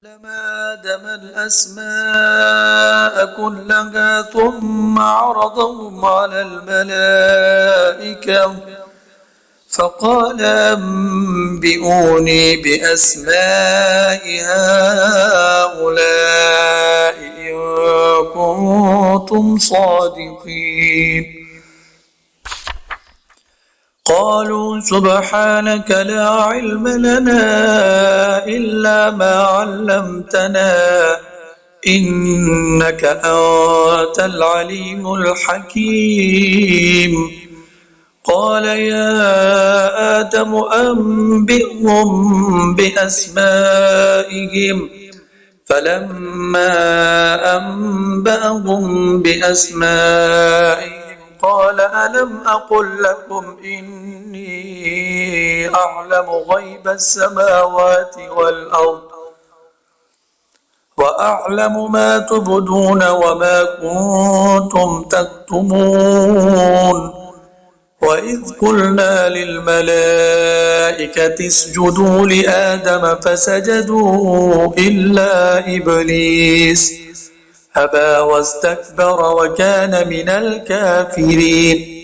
علم آدم الأسماء كلها ثم عرضهم على الملائكة فقال أنبئوني بأسماء هؤلاء إن كنتم صادقين. قالوا سبحانك لا علم لنا إلا ما علمتنا إنك أنت العليم الحكيم. قال يا آدم أنبئهم بأسمائهم فلما أنبأهم بأسمائهم قال ألم أقل لكم إني أعلم غيب السماوات والأرض وأعلم ما تبدون وما كنتم تكتمون. وإذ قلنا للملائكة اسجدوا لآدم فسجدوا إلا إبليس أبى واستكبر وكان من الكافرين.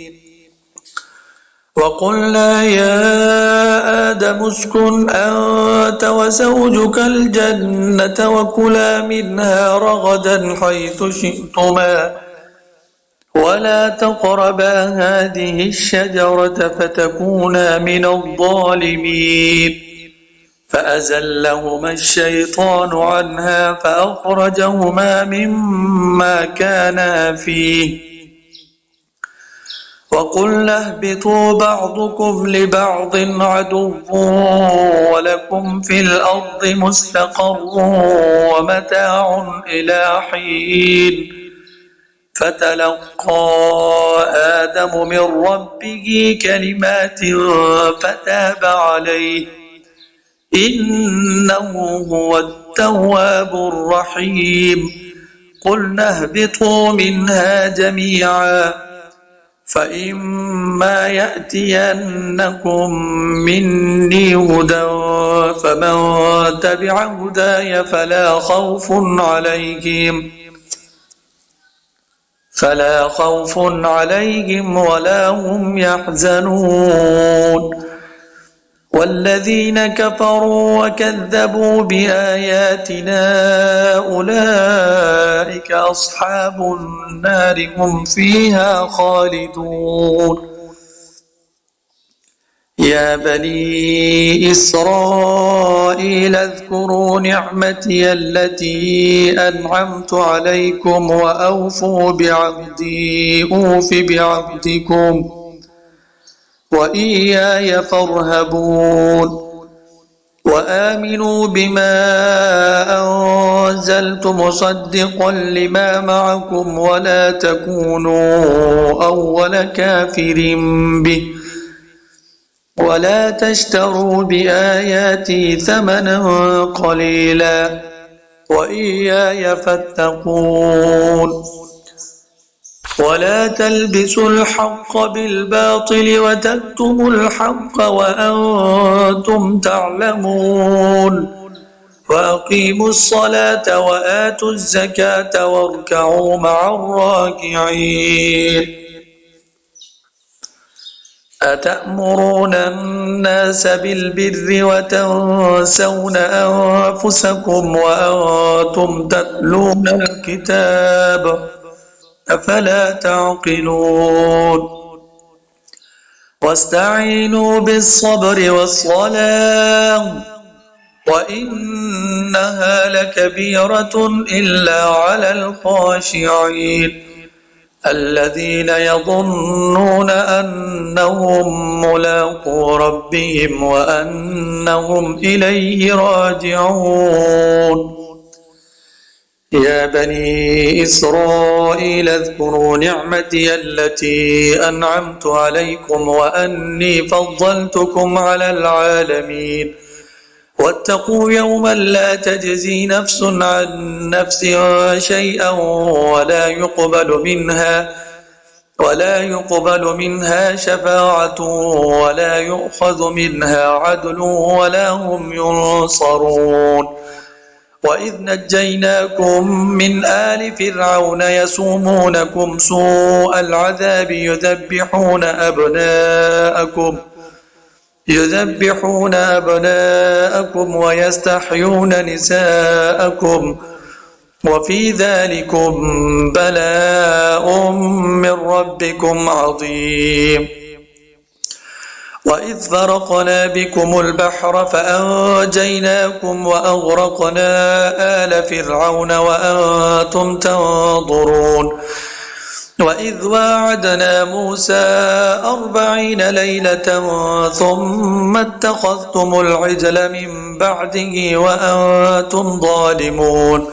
وقلنا يا آدم اسكن أنت وزوجك الجنة وكلا منها رغدا حيث شئتما ولا تقربا هذه الشجرة فتكونا من الظالمين. فأزلهما الشيطان عنها فأخرجهما مما كانا فيه وقلنا اهبطوا بعضكم لبعض عدو ولكم في الأرض مستقر ومتاع إلى حين. فتلقى آدم من ربه كلمات فتاب عليه إنه هو التواب الرحيم. قلنا اهبطوا منها جميعا فإما يأتينكم مني هدى فمن تبع هداي فلا خوف عليهم ولا هم يحزنون. والذين كفروا وكذبوا بآياتنا أولئك أصحاب النار هم فيها خالدون. يا بني إسرائيل اذكروا نعمتي التي أنعمت عليكم وأوفوا بعهدي أوف بعهدكم وإياي فارهبون. وآمنوا بما أنزلت مصدقا لما معكم ولا تكونوا أول كافر به ولا تشتروا بآياتي ثمنا قليلا وإياي فاتقون. ولا تلبسوا الحق بالباطل وتكتموا الحق وأنتم تعلمون. وأقيموا الصلاة وآتوا الزكاة واركعوا مع الراكعين. أتأمرون الناس بالبر وتنسون أنفسكم وأنتم تتلون الكتاب أفلا تعقلون. واستعينوا بالصبر والصلاة وإنها لكبيرة إلا على الخاشعين الذين يظنون أنهم ملاقو ربهم وأنهم إليه راجعون. يا بني إسرائيل اذكروا نعمتي التي أنعمت عليكم وأني فضلتكم على العالمين. واتقوا يوما لا تجزي نفس عن نفس شيئا ولا يقبل منها شفاعة ولا يؤخذ منها عدل ولا هم ينصرون. وإذ نجيناكم من آل فرعون يسومونكم سوء العذاب يذبحون أبناءكم ويستحيون نساءكم وفي ذلكم بلاء من ربكم عظيم. وإذ فرقنا بكم البحر فأنجيناكم وأغرقنا آل فرعون وأنتم تنظرون. وإذ واعدنا موسى 40 ليلة ثم اتخذتم العجل من بعده وأنتم ظالمون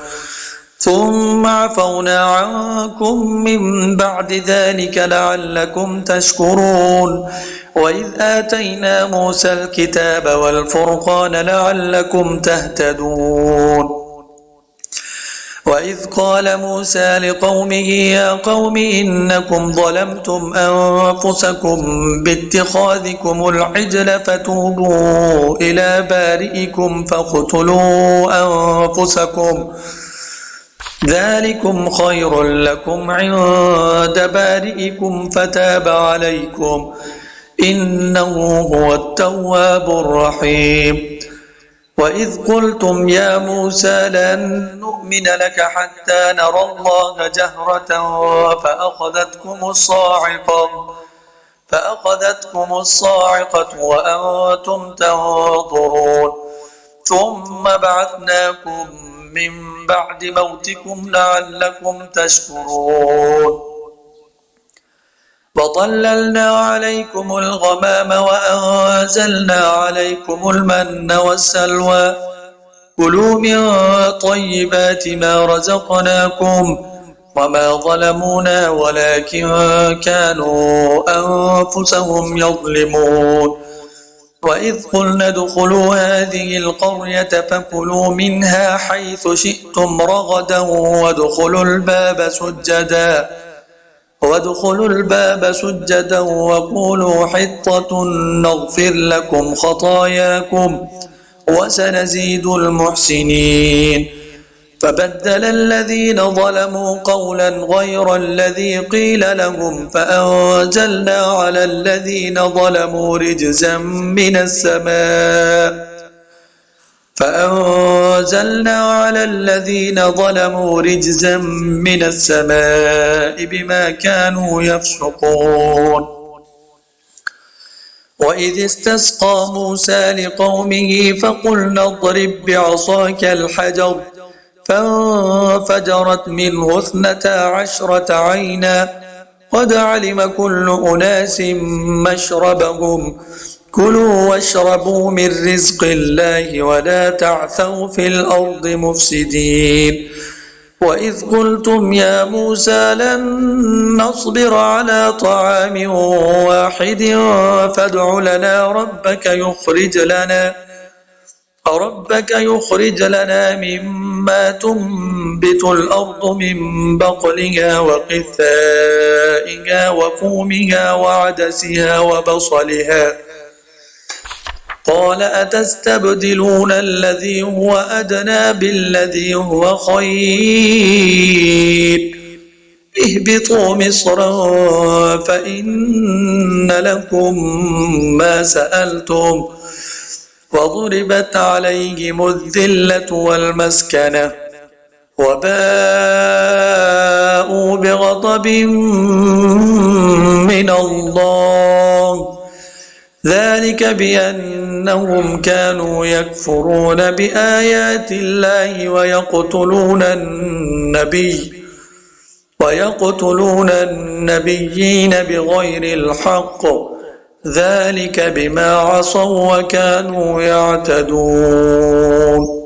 ثم عفونا عنكم من بعد ذلك لعلكم تشكرون. وإذ آتينا موسى الكتاب والفرقان لعلكم تهتدون. وإذ قال موسى لقومه يا قوم إنكم ظلمتم أنفسكم باتخاذكم العجل فتوبوا إلى بارئكم فاقتلوا أنفسكم ذلكم خير لكم عند بارئكم فتاب عليكم إنه هو التواب الرحيم. وإذ قلتم يا موسى لن نؤمن لك حتى نرى الله جهرة فأخذتكم الصاعقة وأنتم تنظرون ثم بعثناكم من بعد موتكم لعلكم تشكرون. وظللنا عليكم الغمام وأنزلنا عليكم المن والسلوى كلوا من طيبات ما رزقناكم وما ظلمونا ولكن كانوا أنفسهم يظلمون. وإذ قلنا ادخلوا هذه القرية فكلوا منها حيث شئتم رغدا وادخلوا الباب سجدا وقولوا حطة نغفر لكم خطاياكم وسنزيد المحسنين. فبدل الذين ظلموا قولا غير الذي قيل لهم فأنزلنا على الذين ظلموا رجزا من السماء بما كانوا يفسقون. وإذ استسقى موسى لقومه فقلنا اضرب بعصاك الحجر فانفجرت منه 12 عينا قد علم كل أناس مشربهم كلوا واشربوا من رزق الله ولا تعثوا في الأرض مفسدين. وإذ قلتم يا موسى لن نصبر على طعام واحد فادع لنا ربك يخرج لنا مما تنبت الأرض من بقلها وقثائها وفومها وعدسها وبصلها قال أتستبدلون الذي هو أدنى بالذي هو خير اهبطوا مصرا فإن لكم ما سألتم وضربت عليهم الذلة والمسكنة وباءوا بغضب من الله ذلك بأنهم كانوا يكفرون بآيات الله ويقتلون النبيين بغير الحق ذلك بما عصوا وكانوا يعتدون.